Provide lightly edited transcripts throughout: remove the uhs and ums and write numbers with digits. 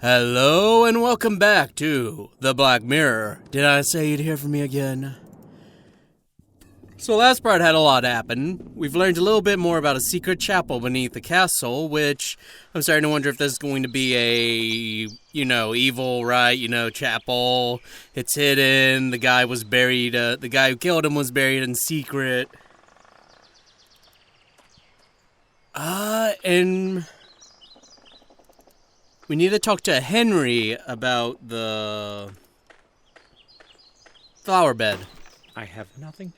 Hello and welcome back to The Black Mirror. Did I say you'd hear from me again? So last part had a lot happen. We've learned a little bit more about a secret chapel beneath the castle, which I'm starting to wonder if this is going to be a, evil, right? Chapel. It's hidden. The guy was buried, the guy who killed him was buried in secret. And we need to talk to Henry about the flower bed. I have nothing.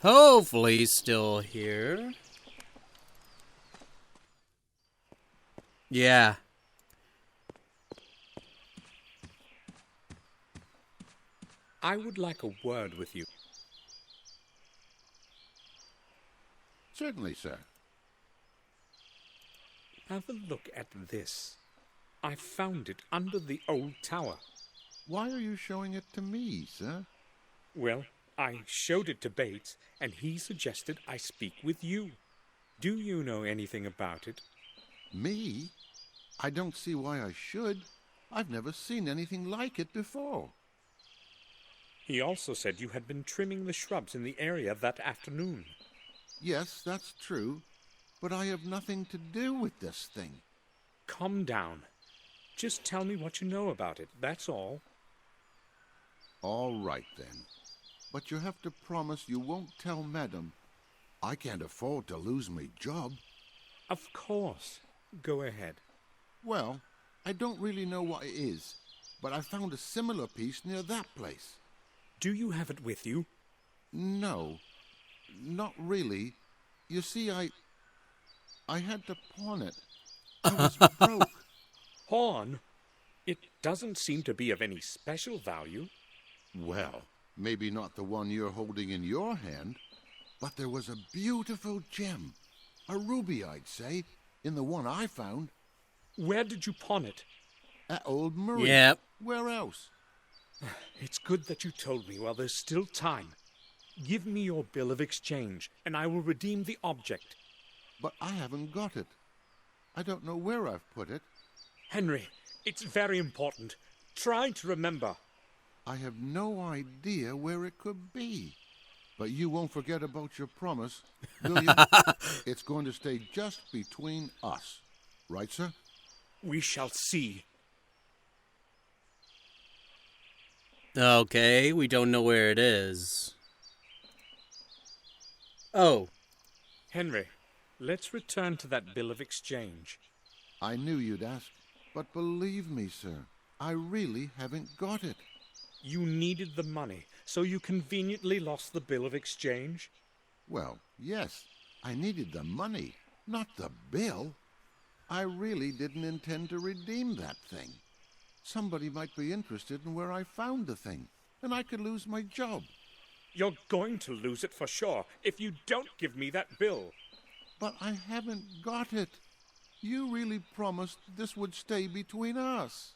Hopefully he's still here. Yeah. I would like a word with you. Certainly, sir. Have a look at this. I found it under the old tower. Why are you showing it to me, sir? Well, I showed it to Bates, and he suggested I speak with you. Do you know anything about it? Me? I don't see why I should. I've never seen anything like it before. He also said you had been trimming the shrubs in the area that afternoon. Yes, that's true, but I have nothing to do with this thing. Calm down. Just tell me what you know about it, that's all. All right, then. But you have to promise you won't tell Madam. I can't afford to lose my job. Of course. Go ahead. Well, I don't really know what it is, but I found a similar piece near that place. Do you have it with you? No, not really. You see, I had to pawn it. I was broke. Pawn? It doesn't seem to be of any special value. Well, maybe not the one you're holding in your hand, but there was a beautiful gem, a ruby, I'd say, in the one I found. Where did you pawn it? At Old Marie. Yep. Where else? It's good that you told me while there's still time. Give me your bill of exchange, and I will redeem the object. But I haven't got it. I don't know where I've put it. Henry, it's very important. Try to remember. I have no idea where it could be. But you won't forget about your promise, will you? It's going to stay just between us. Right, sir? We shall see. Okay, we don't know where it is. Oh. Henry, let's return to that bill of exchange. I knew you'd ask, but believe me, sir, I really haven't got it. You needed the money, so you conveniently lost the bill of exchange? Well, yes, I needed the money, not the bill. I really didn't intend to redeem that thing. Somebody might be interested in where I found the thing, and I could lose my job. You're going to lose it for sure if you don't give me that bill. But I haven't got it. You really promised this would stay between us.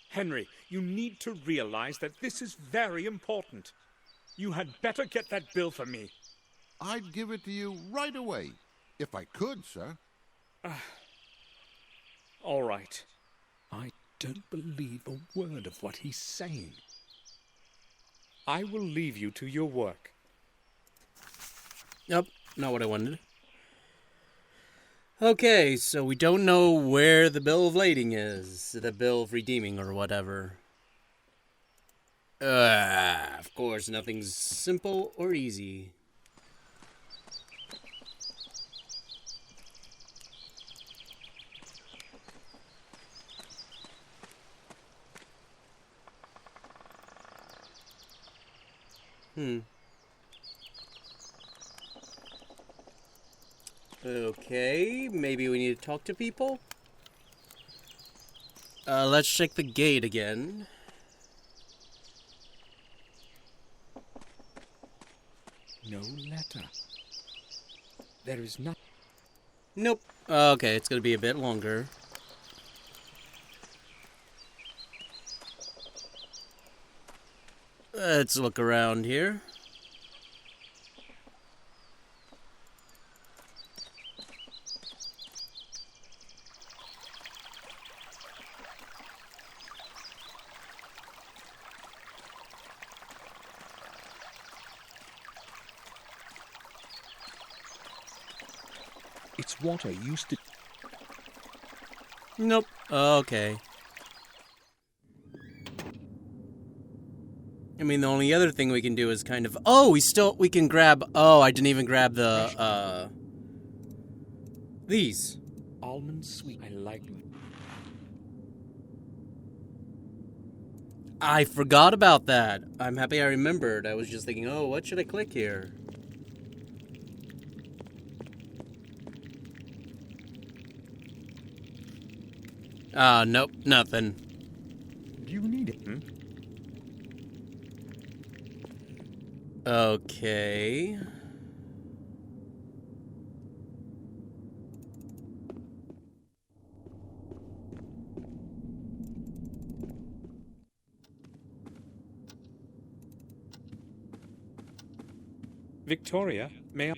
Henry, you need to realize that this is very important. You had better get that bill for me. I'd give it to you right away, if I could, sir. All right. I don't believe a word of what he's saying. I will leave you to your work. Yep, not what I wanted. Okay, so we don't know where the bill of lading is. The bill of redeeming or whatever. Of course, nothing's simple or easy. Okay, maybe we need to talk to people? Let's check the gate again. No letter. There is nothing. Nope. Okay, it's gonna be a bit longer. Let's look around here. It's what I used to... Nope. Okay. I mean, the only other thing we can do is kind of... Oh, we can grab... Oh, I didn't even grab the, these. Almond sweet. I like them. I forgot about that. I'm happy I remembered. I was just thinking, oh, what should I click here? Nope, nothing. Do you need it? Okay. Victoria, may I...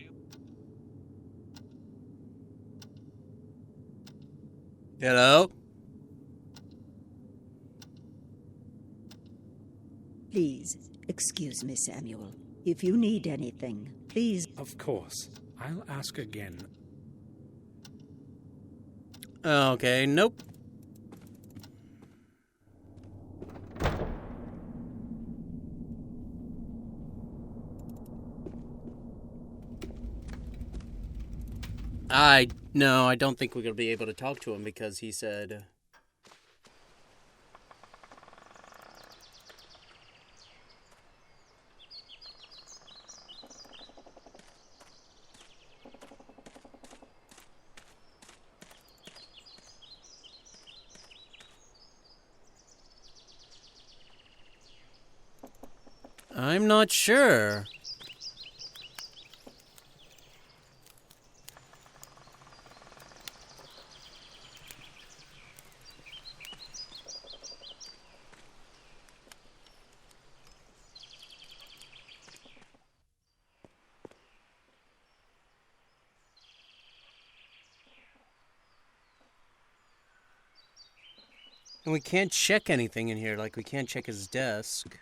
Hello? Please, excuse me, Samuel. If you need anything, please... Of course. I'll ask again. Okay, nope. No, I don't think we're going to be able to talk to him because he said... I'm not sure. And we can't check anything in here, like we can't check his desk.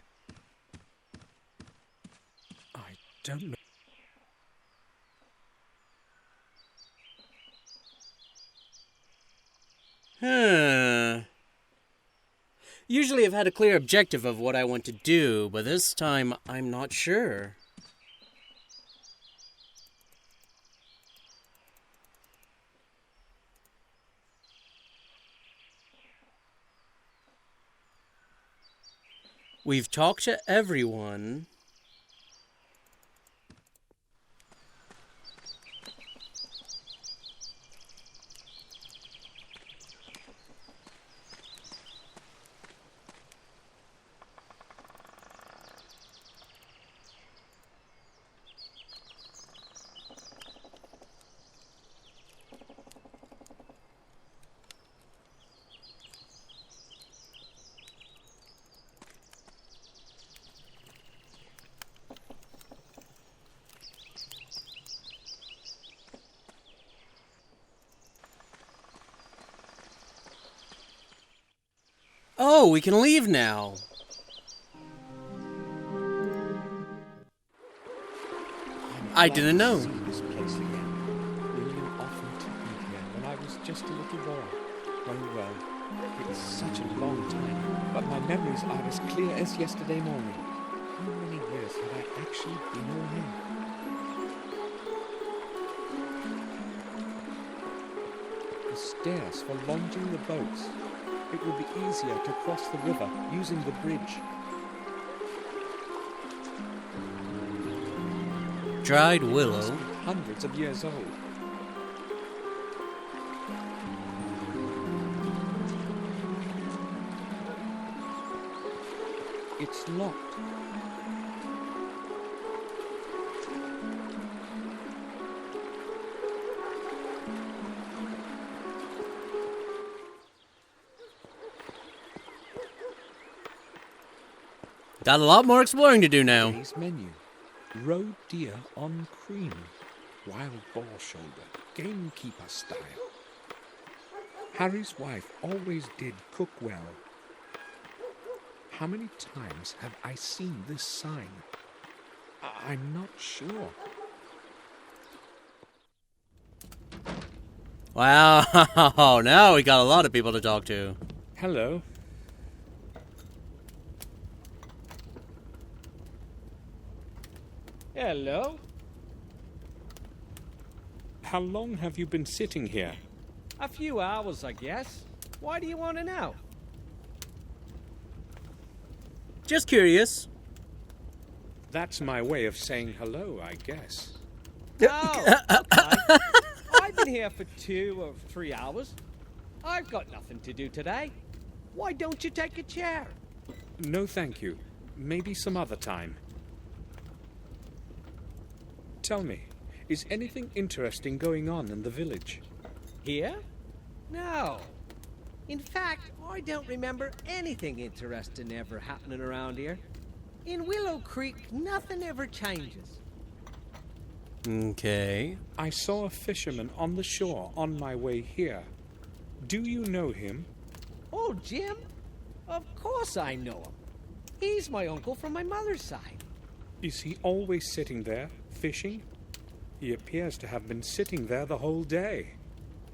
I don't know. Huh. Usually I've had a clear objective of what I want to do, but this time I'm not sure. We've talked to everyone. Oh, we can leave now. I didn't know. See this place again. William often took me here when I was just a little boy. Oh well, it's such a long time, but my memories are as clear as yesterday morning. How many years have I actually been away? The stairs for launching the boats. It would be easier to cross the river using the bridge. Dried It willow. must be hundreds of years old. It's locked. Got a lot more exploring to do now. Today's menu: roe deer on cream, wild boar shoulder, gamekeeper style. Harry's wife always did cook well. How many times have I seen this sign? I'm not sure. Wow, now we got a lot of people to talk to. Hello. Hello. How long have you been sitting here? A few hours, I guess. Why do you want to know? Just curious. That's my way of saying hello, I guess. Oh, okay. I've been here for 2 or 3 hours. I've got nothing to do today. Why don't you take a chair? No, thank you. Maybe some other time. Tell me, is anything interesting going on in the village? Here? No. In fact, I don't remember anything interesting ever happening around here. In Willow Creek, nothing ever changes. Okay. I saw a fisherman on the shore on my way here. Do you know him? Oh, Jim? Of course I know him. He's my uncle from my mother's side. Is he always sitting there, fishing? He appears to have been sitting there the whole day.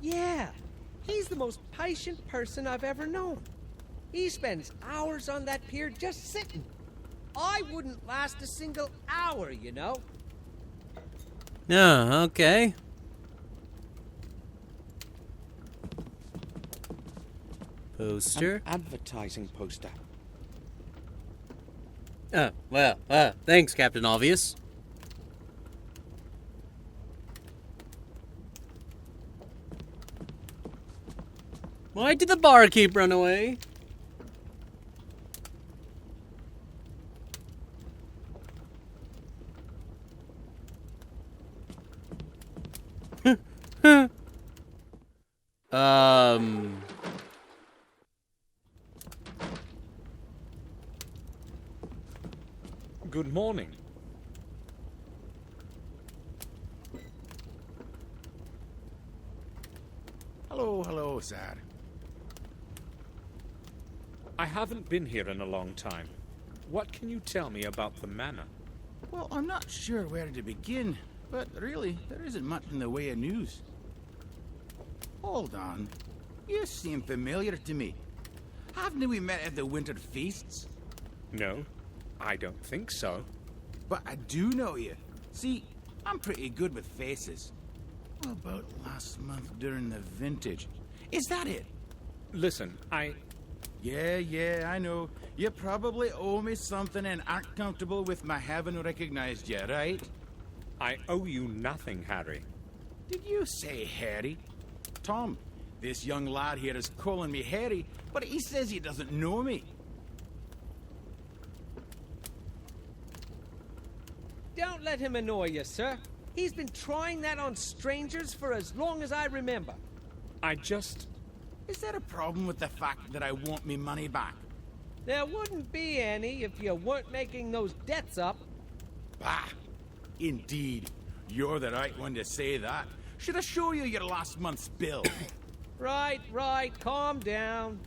Yeah, he's the most patient person I've ever known. He spends hours on that pier just sitting. I wouldn't last a single hour, you know. Oh, okay. Poster. An advertising poster. Thanks, Captain Obvious. Why did the barkeep run away? Good morning. Hello, sir. I haven't been here in a long time. What can you tell me about the manor? Well, I'm not sure where to begin, but really, there isn't much in the way of news. Hold on. You seem familiar to me. Haven't we met at the winter feasts? No, I don't think so. But I do know you. See, I'm pretty good with faces. What about last month during the vintage? Is that it? Listen, Yeah, I know. You probably owe me something and aren't comfortable with my having recognized you, right? I owe you nothing, Harry. Did you say Harry? Tom, this young lad here is calling me Harry, but he says he doesn't know me. Don't let him annoy you, sir. He's been trying that on strangers for as long as I remember. Is there a problem with the fact that I want me money back? There wouldn't be any if you weren't making those debts up. Bah! Indeed. You're the right one to say that. Should I show you your last month's bill? Right, calm down.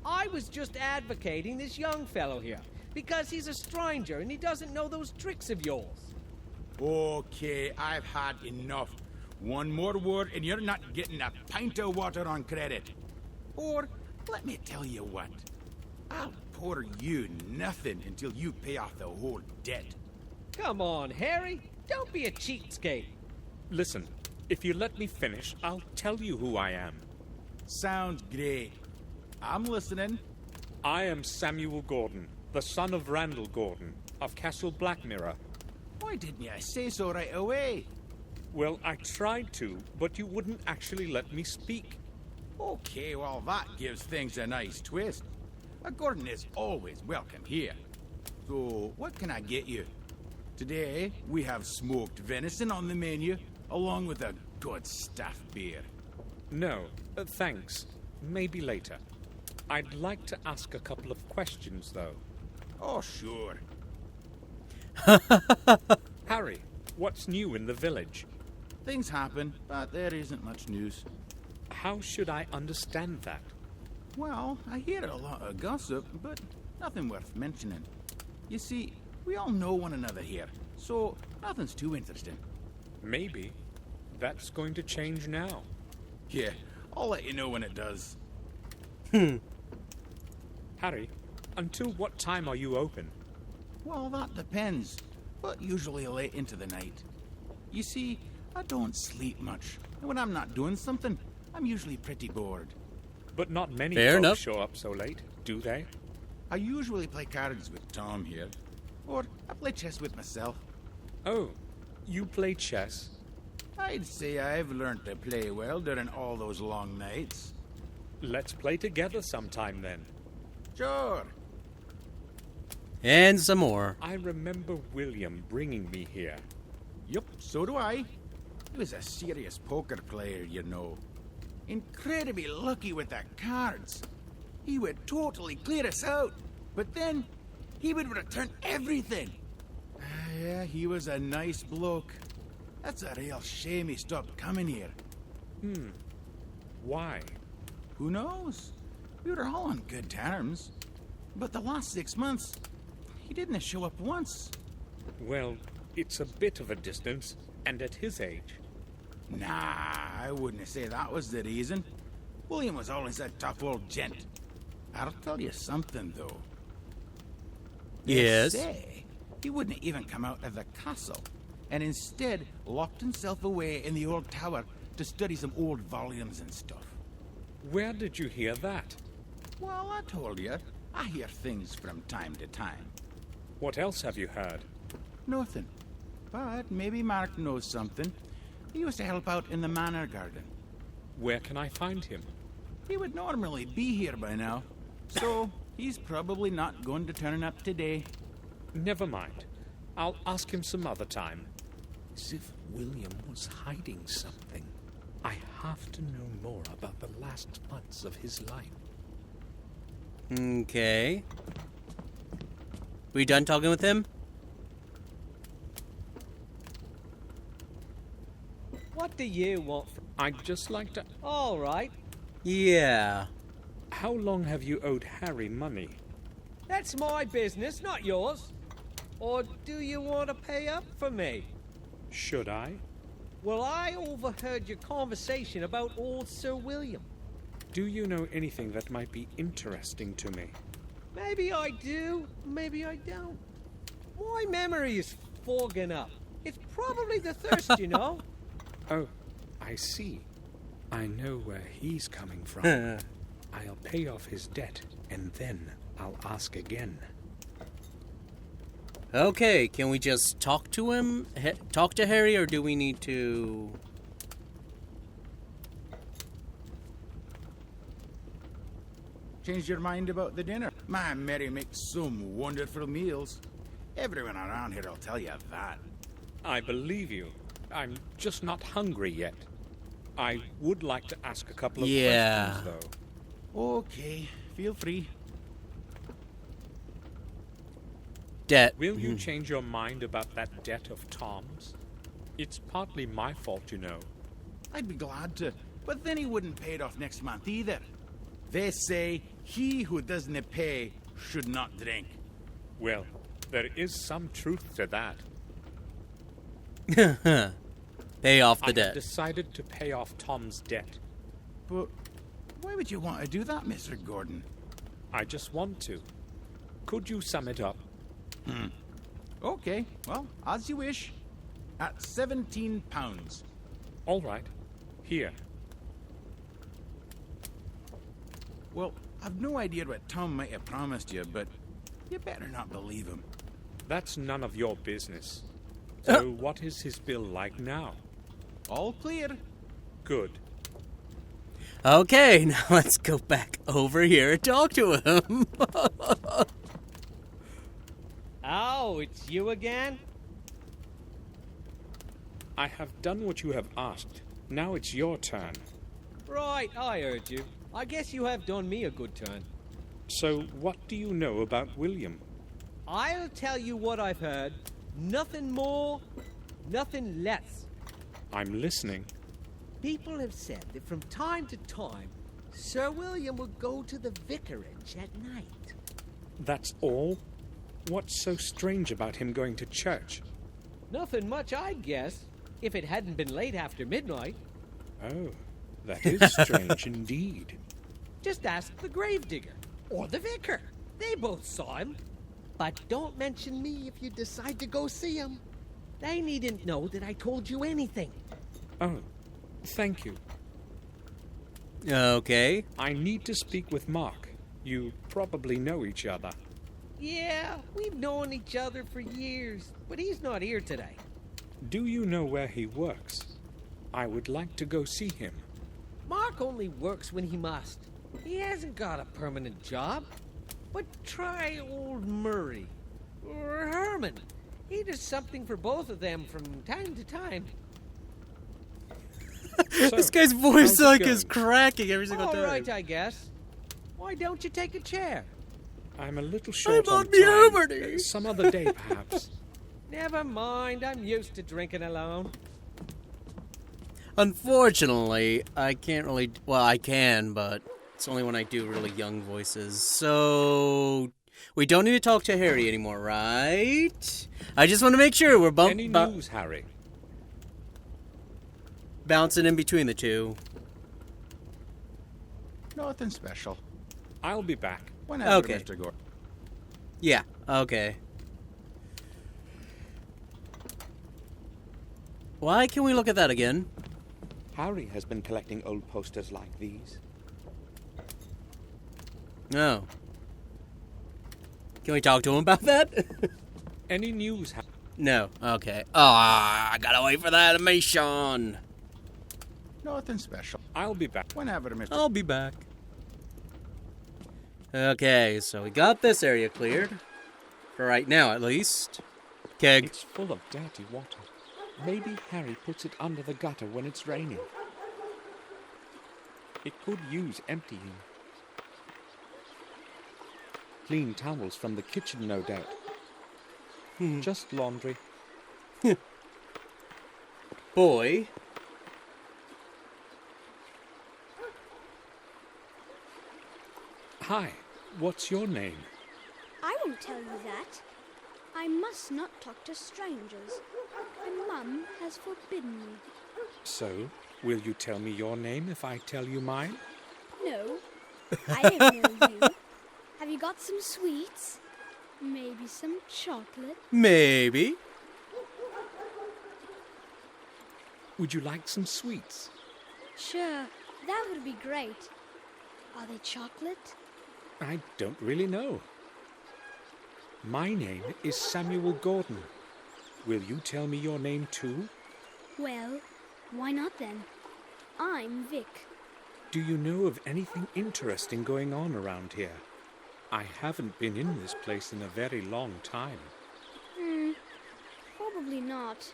I was just advocating this young fellow here, because he's a stranger and he doesn't know those tricks of yours. Okay, I've had enough. One more word and you're not getting a pint of water on credit. Or, let me tell you what. I'll pour you nothing until you pay off the whole debt. Come on, Harry. Don't be a cheapskate. Listen, if you let me finish, I'll tell you who I am. Sounds great. I'm listening. I am Samuel Gordon, the son of Randall Gordon, of Castle Blackmirror. Why didn't you say so right away? Well, I tried to, but you wouldn't actually let me speak. Okay, well, that gives things a nice twist. A Gordon is always welcome here. So, what can I get you? Today, we have smoked venison on the menu, along with a good stuffed beer. No, thanks. Maybe later. I'd like to ask a couple of questions, though. Oh, sure. Harry, what's new in the village? Things happen, but there isn't much news. How should I understand that? Well, I hear a lot of gossip, but nothing worth mentioning. You see, we all know one another here, so nothing's too interesting. Maybe that's going to change now. Yeah, I'll let you know when it does. Harry, until what time are you open? Well, that depends, but usually late into the night. You see, I don't sleep much, and when I'm not doing something, I'm usually pretty bored. But not many Fair folks enough. show up so late, do they? I usually play cards with Tom here, or I play chess with myself. Oh, you play chess? I'd say I've learned to play well during all those long nights. Let's play together sometime then. Sure. And some more. I remember William bringing me here. Yup, so do I. He was a serious poker player, you know. Incredibly lucky with the cards. He would totally clear us out, but then he would return everything. Yeah, he was a nice bloke. That's a real shame he stopped coming here. Why? Who knows? We were all on good terms. But the last 6 months, he didn't show up once. Well, it's a bit of a distance, and at his age. Nah, I wouldn't say that was the reason. William was always a tough old gent. I'll tell you something, though. They Yes. say he wouldn't even come out of the castle, and instead locked himself away in the old tower to study some old volumes and stuff. Where did you hear that? Well, I told you, I hear things from time to time. What else have you heard? Nothing. But maybe Mark knows something. He used to help out in the manor garden. Where can I find him? He would normally be here by now, so he's probably not going to turn up today. Never mind. I'll ask him some other time. As if William was hiding something. I have to know more about the last months of his life. Okay. We done talking with him? What do you want from... I'd just like to... All right. Yeah. How long have you owed Harry money? That's my business, not yours. Or do you want to pay up for me? Should I? Well, I overheard your conversation about old Sir William. Do you know anything that might be interesting to me? Maybe I do, maybe I don't. My memory is fogging up. It's probably the thirst, you know. Oh, I see. I know where he's coming from. I'll pay off his debt, and then I'll ask again. Okay, can we just talk to him? Talk to Harry, or do we need to... Changed your mind about the dinner? My Mary makes some wonderful meals. Everyone around here will tell you that. I believe you. I'm just not hungry yet. I would like to ask a couple of Yeah. questions, though. Okay, feel free. Debt. Will you change your mind about that debt of Tom's? It's partly my fault, you know. I'd be glad to, but then he wouldn't pay it off next month either. They say he who doesn't pay should not drink. Well, there is some truth to that. Pay off the I have debt. decided to pay off Tom's debt. But why would you want to do that, Mr. Gordon? I just want to. Could you sum it up? Okay, well, as you wish. At £17. All right. Here. Well, I've no idea what Tom might have promised you, but you better not believe him. That's none of your business. So what is his bill like now? All clear. Good. Okay, now let's go back over here and talk to him. Oh, it's you again? I have done what you have asked. Now it's your turn. Right, I heard you. I guess you have done me a good turn. So what do you know about William? I'll tell you what I've heard. Nothing more, nothing less. I'm listening. People have said that from time to time, Sir William will go to the vicarage at night. That's all? What's so strange about him going to church? Nothing much, I'd guess, if it hadn't been late after midnight. Oh, that is strange indeed. Just ask the gravedigger or the vicar. They both saw him. But don't mention me if you decide to go see him. They needn't know that I told you anything. Oh, thank you. Okay. I need to speak with Mark. You probably know each other. Yeah, we've known each other for years, but he's not here today. Do you know where he works? I would like to go see him. Mark only works when he must. He hasn't got a permanent job. But try old Murray. Or Herman. He does something for both of them from time to time. So, This guy's voice how's it like is going? cracking every single All time. right, I guess. Why don't you take a chair? I'm a little short I'm on on time. puberty. Some other day, perhaps. Never mind, I'm used to drinking alone. Unfortunately, I can't really. Well, I can, but it's only when I do really young voices. So we don't need to talk to Harry anymore, right? I just want to make sure we're Any news, Harry? bouncing in between the two. Nothing special. I'll be back. Whenever, Okay. Mr. Gore. Yeah. Okay. Why can we look at that again? Harry has been collecting old posters like these. No. Can we talk to him about that? Any news, No. Okay. I gotta wait for the animation. Nothing special. I'll be back. Whenever, Mr. I'll be back. Okay, so we got this area cleared. For right now, at least. Keg. It's full of dirty water. Maybe Harry puts it under the gutter when it's raining. It could use emptying. Clean towels from the kitchen, no doubt. Just laundry. Boy. Hi, what's your name? I won't tell you that. I must not talk to strangers. My mum has forbidden me. So, will you tell me your name if I tell you mine? No, I don't know you. Have you got some sweets? Maybe some chocolate? Maybe. Would you like some sweets? Sure, that would be great. Are they chocolate? I don't really know. My name is Samuel Gordon. Will you tell me your name too? Well, why not then? I'm Vic. Do you know of anything interesting going on around here? I haven't been in this place in a very long time. Probably not.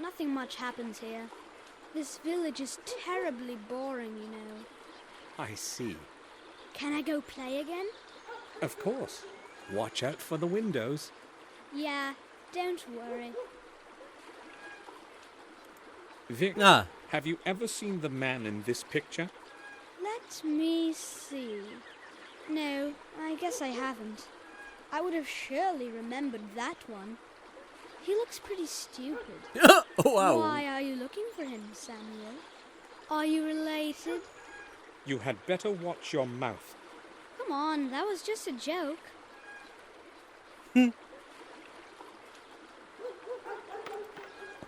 Nothing much happens here. This village is terribly boring, you know. I see. Can I go play again? Of course. Watch out for the windows. Yeah, don't worry. Vic, Ah. have you ever seen the man in this picture? Let me see. No, I guess I haven't. I would have surely remembered that one. He looks pretty stupid. Wow. Why are you looking for him, Samuel? Are you related? You had better watch your mouth. Come on, that was just a joke.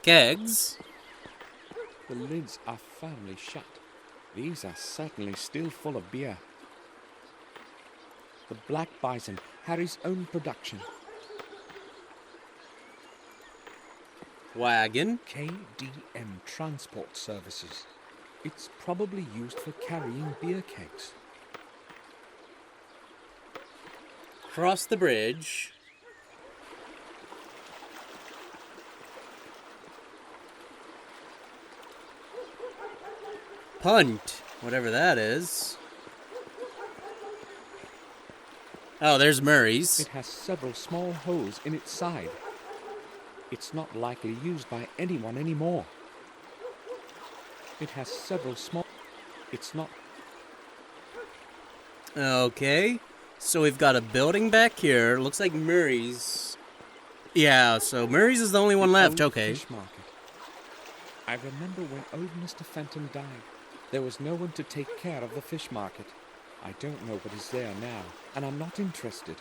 Kegs. The lids are firmly shut. These are certainly still full of beer. The Black Bison, Harry's own production. Wagon. KDM Transport Services. It's probably used for carrying beer kegs. Cross the bridge. Punt. Whatever that is. Oh, there's Murray's. It has several small holes in its side. It's not likely used by anyone anymore. It has several small... It's not... Okay. So we've got a building back here. Looks like Murray's. Yeah, so Murray's is the only one left. old Okay. Fish market. I remember when old Mr. Fenton died, there was no one to take care of the fish market. I don't know what is there now, and I'm not interested.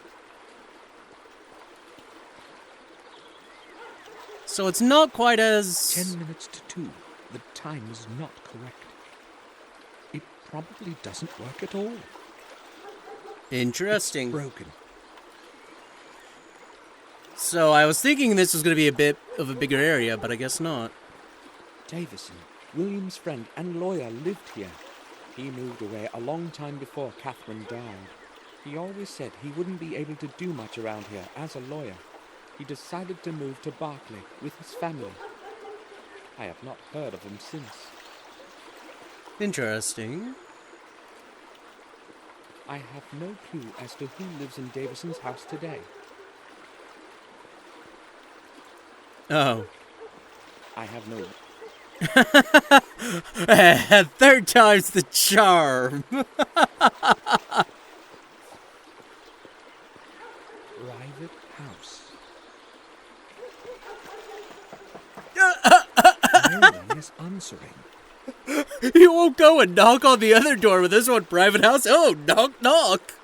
So it's not quite as... 10 minutes to 2. The time is not correct. It probably doesn't work at all. Interesting. Broken. So I was thinking this was going to be a bit of a bigger area, but I guess not. Davison, William's friend and lawyer, lived here. He moved away a long time before Catherine died. He always said he wouldn't be able to do much around here as a lawyer. He decided to move to Berkeley with his family. I have not heard of him since. Interesting. I have no clue as to who lives in Davison's house today. Oh. I have no... Third time's the charm. Private house. No one is answering. You won't go and knock on the other door with this one private house? Oh, knock, knock.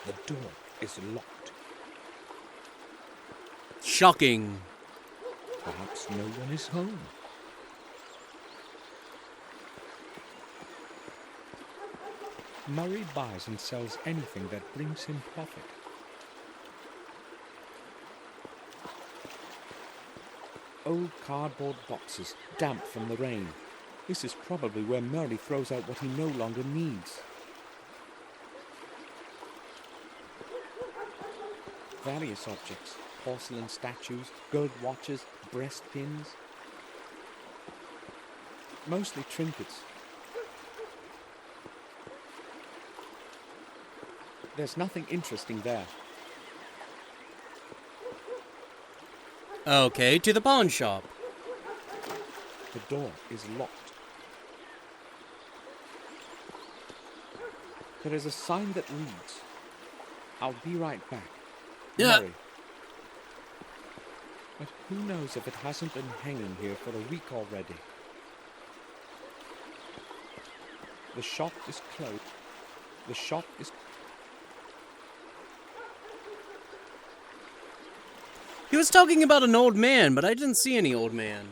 The door is locked. Shocking. Perhaps no one is home. Murray buys and sells anything that brings him profit. Old cardboard boxes, damp from the rain. This is probably where Murray throws out what he no longer needs. Various objects, porcelain statues, gold watches, breast pins. Mostly trinkets. There's nothing interesting there. Okay, to the pawn shop. The door is locked. There is a sign that reads, "I'll be right back. Yeah. Murray." But who knows if it hasn't been hanging here for a week already. The shop is closed. The shop is... He was talking about an old man, but I didn't see any old man.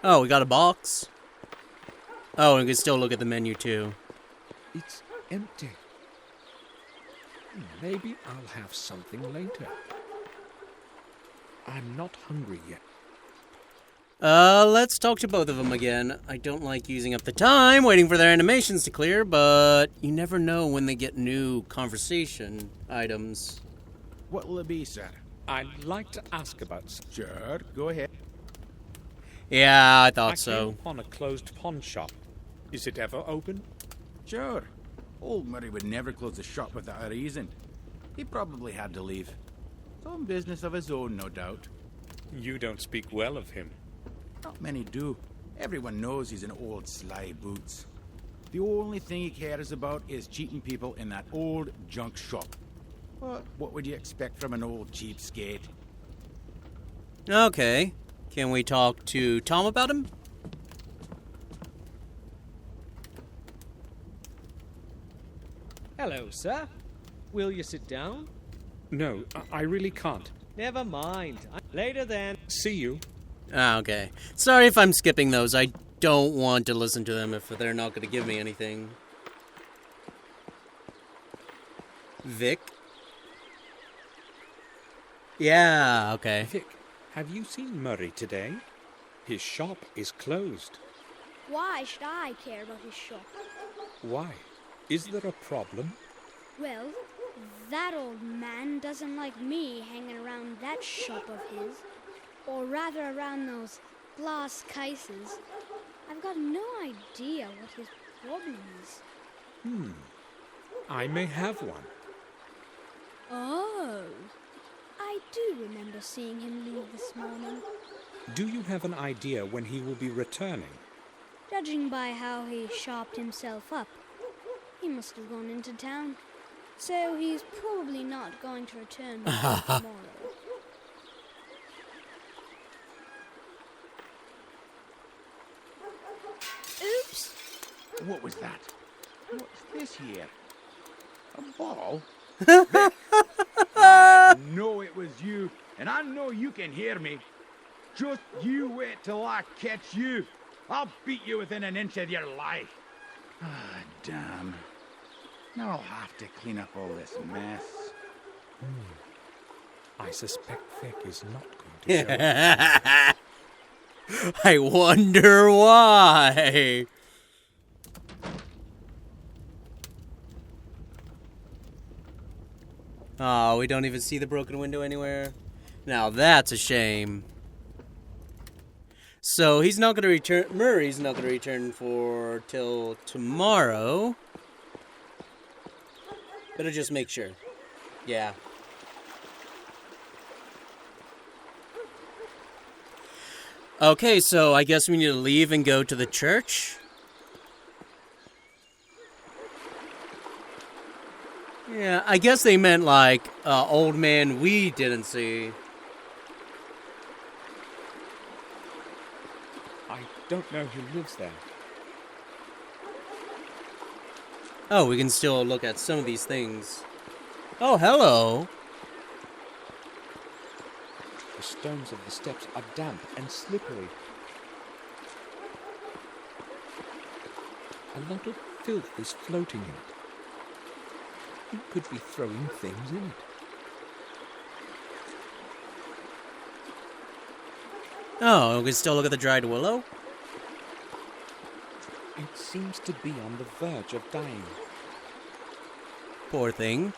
Oh, we got a box. Oh, and we can still look at the menu too. It's empty. Maybe I'll have something later. I'm not hungry yet. Let's talk to both of them again. I don't like using up the time waiting for their animations to clear, but you never know when they get new conversation items. What will it be, sir? I'd like to ask about... Sure, go ahead. Yeah, I I thought came so. upon a closed pawn shop. Is it ever open? Sure. Old Murray would never close the shop without a reason. He probably had to leave. Some business of his own, no doubt. You don't speak well of him. Not many do. Everyone knows he's an old sly boots. The only thing he cares about is cheating people in that old junk shop. But what would you expect from an old cheapskate? Okay. Can we talk to Tom about him? Hello, sir. Will you sit down? No, I really can't. Never mind. Later then. See you. Ah, okay. Sorry if I'm skipping those. I don't want to listen to them if they're not going to give me anything. Vic? Yeah, okay. Vic, have you seen Murray today? His shop is closed. Why should I care about his shop? Why? Is there a problem? Well, that old man doesn't like me hanging around that shop of his. Or rather around those glass cases. I've got no idea what his problem is. I may have one. Oh, I do remember seeing him leave this morning. Do you have an idea when he will be returning? Judging by how he sharpened himself up, he must have gone into town. So he's probably not going to return until tomorrow. Oops! What was that? What's this here? A ball? I know it was you, and I know you can hear me. Just you wait till I catch you. I'll beat you within an inch of your life. Ah, damn. Now I'll have to clean up all this mess. I suspect Vic is not going to show up. I wonder why. Oh, we don't even see the broken window anywhere. Now that's a shame. So he's not going to return. Murray's not going to return for till tomorrow. Better just make sure. Yeah. Okay, so I guess we need to leave and go to the church. Yeah, I guess they meant like old man we didn't see. I don't know who lives there. Oh, we can still look at some of these things. Oh, hello. The stones of the steps are damp and slippery. A lot of filth is floating in it. Who could be throwing things in it? Oh, we can still look at the dried willow? It seems to be on the verge of dying. Poor thing.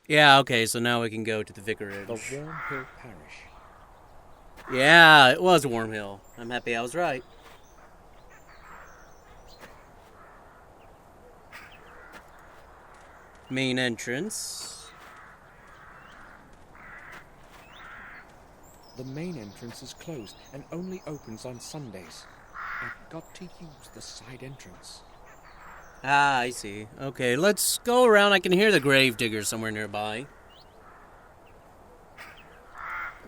Yeah, okay, so now we can go to the vicarage. The Warm Hill Parish. Yeah, it was Warm Hill. I'm happy I was right. Main entrance. The main entrance is closed and only opens on Sundays. I've got to use the side entrance. Ah, I see. Okay, let's go around. I can hear the gravedigger somewhere nearby.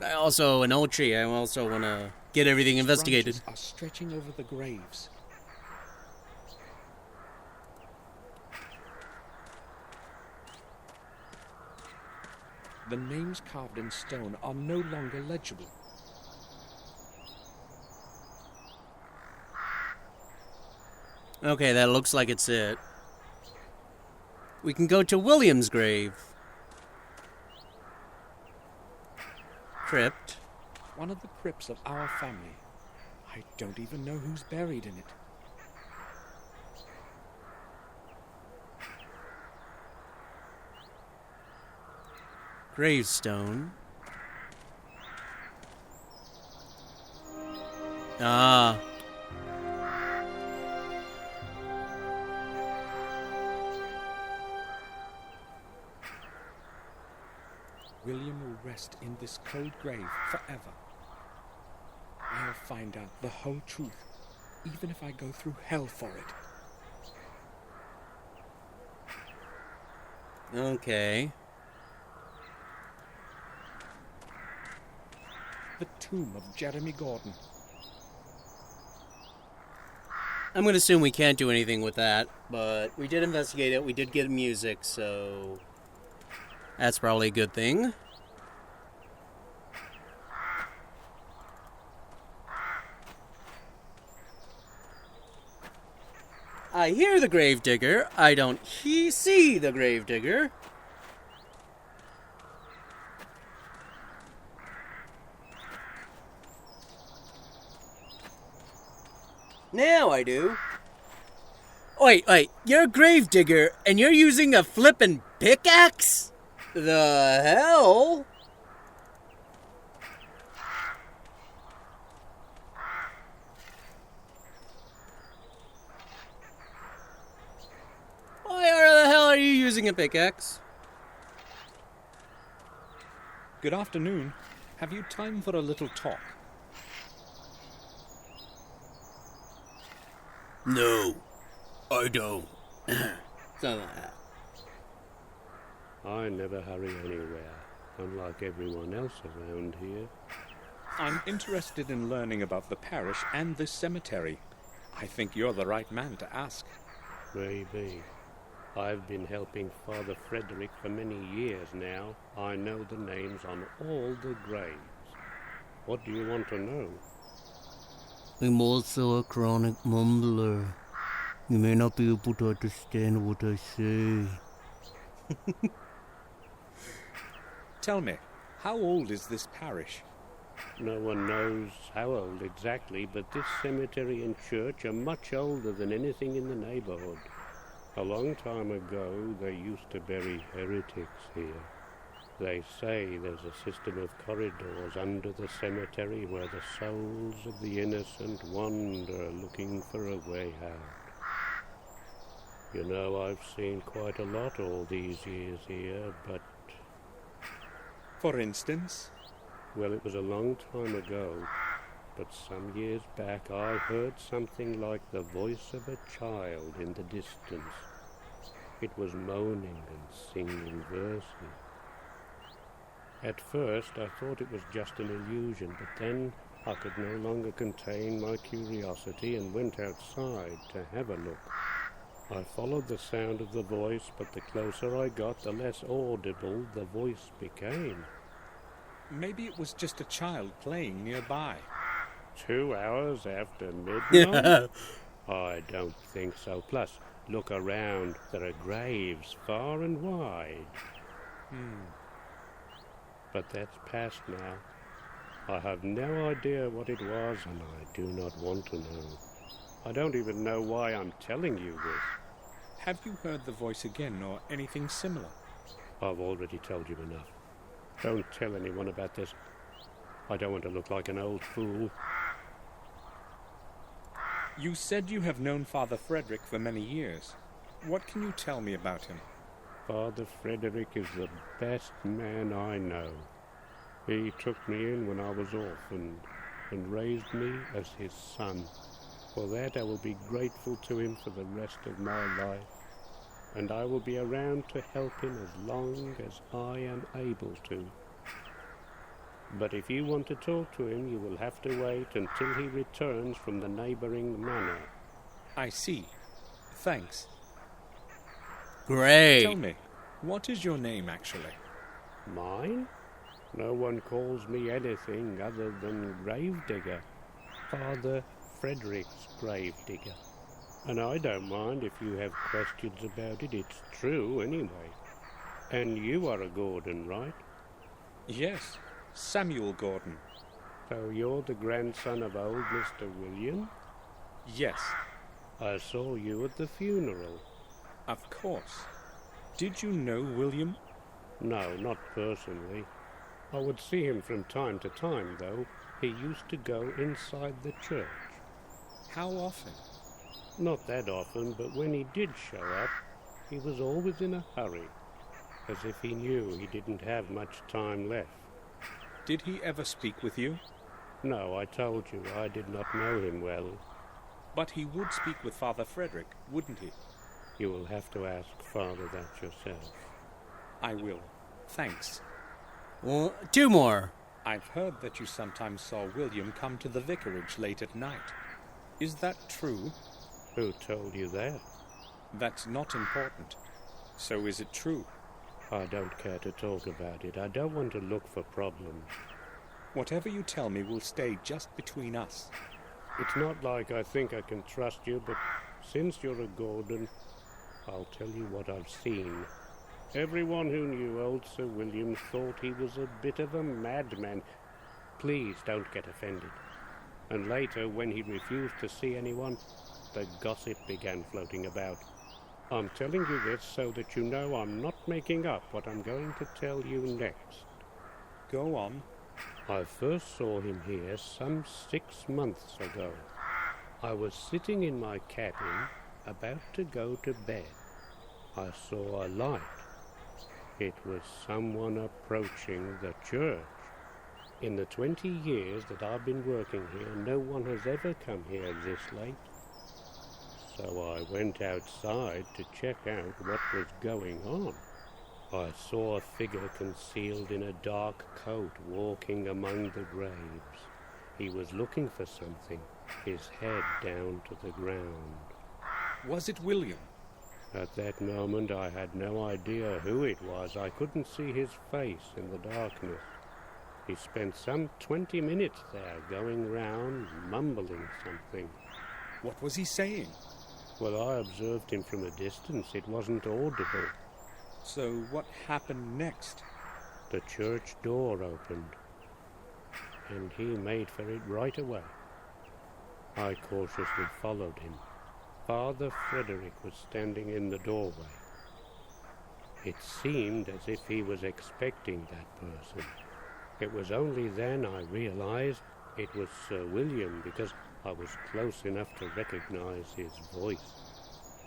I also, an old tree. I also want to get everything investigated. Branches are stretching over the graves. The names carved in stone are no longer legible. Okay, that looks like it's it. We can go to William's grave. Crypt. One of the crypts of our family. I don't even know who's buried in it. Gravestone. Ah. William will rest in this cold grave forever. I'll find out the whole truth, even if I go through hell for it. Okay. The tomb of Jeremy Gordon. I'm going to assume we can't do anything with that, but we did investigate it. We did get music, so that's probably a good thing. I hear the gravedigger. I don't see the gravedigger. Now I do. Wait, you're a gravedigger and you're using a flippin' pickaxe? The hell? using a pickaxe. Good afternoon. Have you time for a little talk? No, I don't. Something like that. I never hurry anywhere, unlike everyone else around here. I'm interested in learning about the parish and this cemetery. I think you're the right man to ask. Maybe. I've been helping Father Frederick for many years now. I know the names on all the graves. What do you want to know? I'm also a chronic mumbler. You may not be able to understand what I say. Tell me, how old is this parish? No one knows how old exactly, but this cemetery and church are much older than anything in the neighborhood. A long time ago, they used to bury heretics here. They say there's a system of corridors under the cemetery where the souls of the innocent wander looking for a way out. You know, I've seen quite a lot all these years here, but... For instance? Well, it was a long time ago, but some years back I heard something like the voice of a child in the distance. It was moaning and singing verses. At first I thought it was just an illusion, but then I could no longer contain my curiosity and went outside to have a look. I followed the sound of the voice, but the closer I got, the less audible the voice became. Maybe it was just a child playing nearby. 2 hours after midnight? I don't think so. Plus, look around. There are graves far and wide. But that's past now. I have no idea what it was, and I do not want to know. I don't even know why I'm telling you this. Have you heard the voice again, or anything similar? I've already told you enough. Don't tell anyone about this. I don't want to look like an old fool. You said you have known Father Frederick for many years. What can you tell me about him? Father Frederick is the best man I know. He took me in when I was orphaned and raised me as his son. For that I will be grateful to him for the rest of my life, and I will be around to help him as long as I am able to. But if you want to talk to him, you will have to wait until he returns from the neighboring manor. I see. Thanks. Great. Tell me, what is your name actually? Mine? No one calls me anything other than Gravedigger. Father Frederick's Gravedigger. And I don't mind if you have questions about it. It's true anyway. And you are a Gordon, right? Yes, Samuel Gordon. So you're the grandson of old Mr. William? Yes, I saw you at the funeral. of course. Did you know William? No, not personally. I would see him from time to time, though. He used to go inside the church. How often? Not that often, but when he did show up, he was always in a hurry, as if he knew he didn't have much time left. Did he ever speak with you? No, I told you I did not know him well. But he would speak with Father Frederick, wouldn't he? You will have to ask Father that yourself. I will. Thanks. Well, 2 more. I've heard that you sometimes saw William come to the vicarage late at night. Is that true? Who told you that? That's not important. So is it true? I don't care to talk about it. I don't want to look for problems. Whatever you tell me will stay just between us. It's not like I think I can trust you, but since you're a Gordon, I'll tell you what I've seen. Everyone who knew old Sir William thought he was a bit of a madman. Please don't get offended. And later, when he refused to see anyone, the gossip began floating about. I'm telling you this so that you know I'm not making up what I'm going to tell you next. Go on. I first saw him here some 6 months ago. I was sitting in my cabin, about to go to bed. I saw a light. It was someone approaching the church. In the 20 years that I've been working here, no one has ever come here this late. So I went outside to check out what was going on. I saw a figure concealed in a dark coat walking among the graves. He was looking for something, his head down to the ground. Was it William? At that moment I had no idea who it was. I couldn't see his face in the darkness. He spent some 20 minutes there, going round, mumbling something. What was he saying? Well, I observed him from a distance. It wasn't audible. So what happened next? The church door opened, and he made for it right away. I cautiously followed him. Father Frederick was standing in the doorway. It seemed as if he was expecting that person. It was only then I realized it was Sir William, because I was close enough to recognize his voice.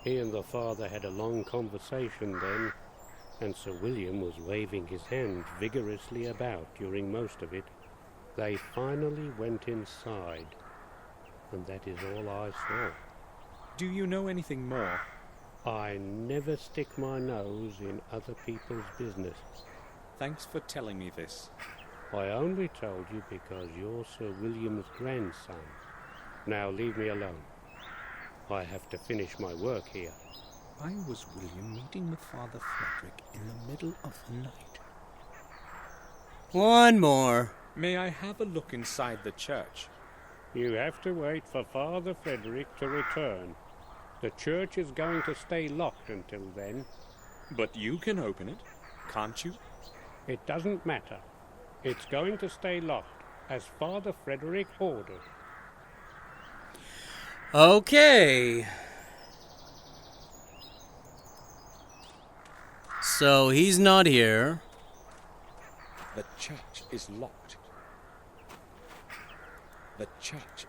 He and the father had a long conversation then, and Sir William was waving his hand vigorously about during most of it. They finally went inside, and that is all I saw. Do you know anything more? I never stick my nose in other people's business. Thanks for telling me this. I only told you because you're Sir William's grandson. Now leave me alone. I have to finish my work here. Why was William meeting with Father Frederick in the middle of the night? One more. May I have a look inside the church? You have to wait for Father Frederick to return. The church is going to stay locked until then. But you can open it, can't you? It doesn't matter. It's going to stay locked, as Father Frederick ordered. Okay. So he's not here. The church is locked. The church.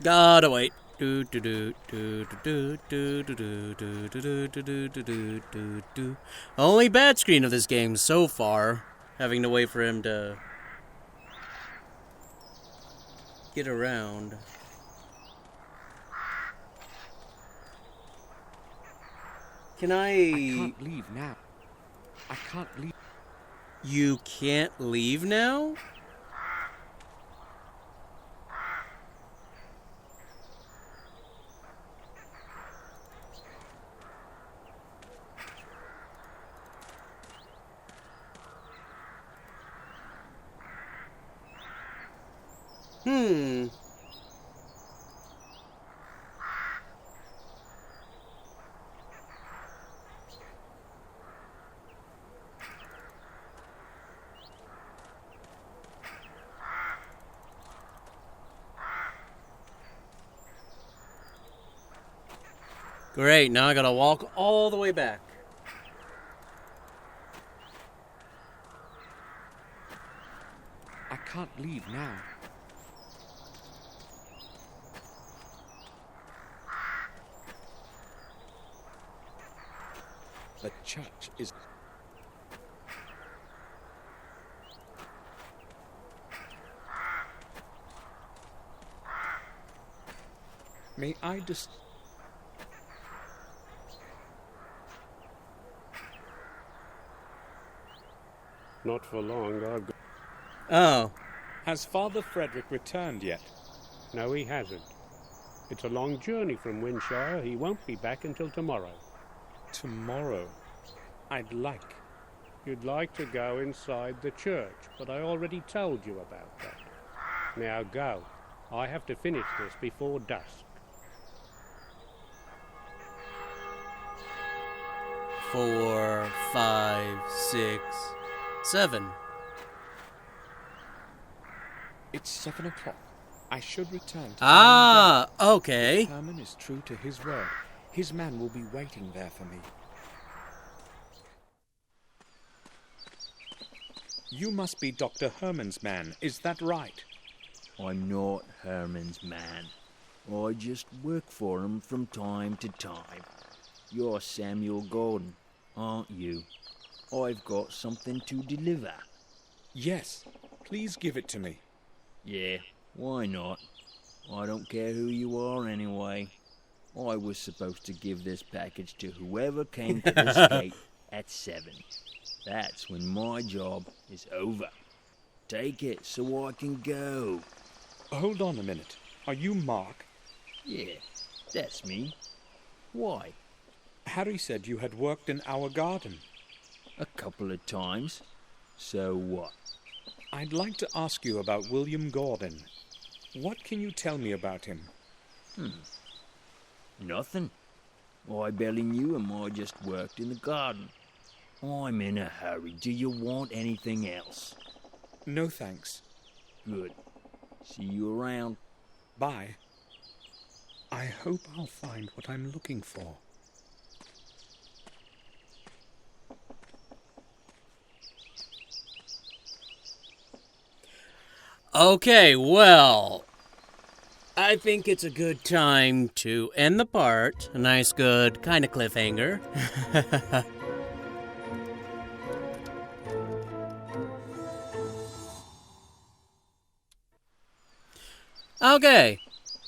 Gotta wait. Do do do do do do do do do do do do do do do. Only bad screen of this game so far. Having to wait for him to get around. Can I can't leave now. I can't leave. You can't leave now? Great, now I gotta walk all the way back. I can't leave now. The church is... May I just... Not for long, I've got... Oh. Has Father Frederick returned yet? No, he hasn't. It's a long journey from Windshire. He won't be back until tomorrow. Tomorrow? I'd like. You'd like to go inside the church, but I already told you about that. Now go. I have to finish this before dusk. 4, 5, 6, 7. It's 7 o'clock. I should return to... Okay. Herman is true to his word. His man will be waiting there for me. You must be Dr. Herman's man, is that right? I'm not Herman's man. I just work for him from time to time. You're Samuel Gordon, aren't you? I've got something to deliver. Yes, please give it to me. Yeah, why not? I don't care who you are anyway. I was supposed to give this package to whoever came to this gate at 7. That's when my job is over. Take it so I can go. Hold on a minute. Are you Mark? Yeah, that's me. Why? Harry said you had worked in our garden. A couple of times. So what? I'd like to ask you about William Gordon. What can you tell me about him? Nothing. I barely knew him. I just worked in the garden. I'm in a hurry. Do you want anything else? No thanks. Good. See you around. Bye. I hope I'll find what I'm looking for. Okay, well, I think it's a good time to end the part. A nice, good kind of cliffhanger. Okay,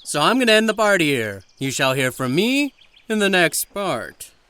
so I'm going to end the part here. You shall hear from me in the next part.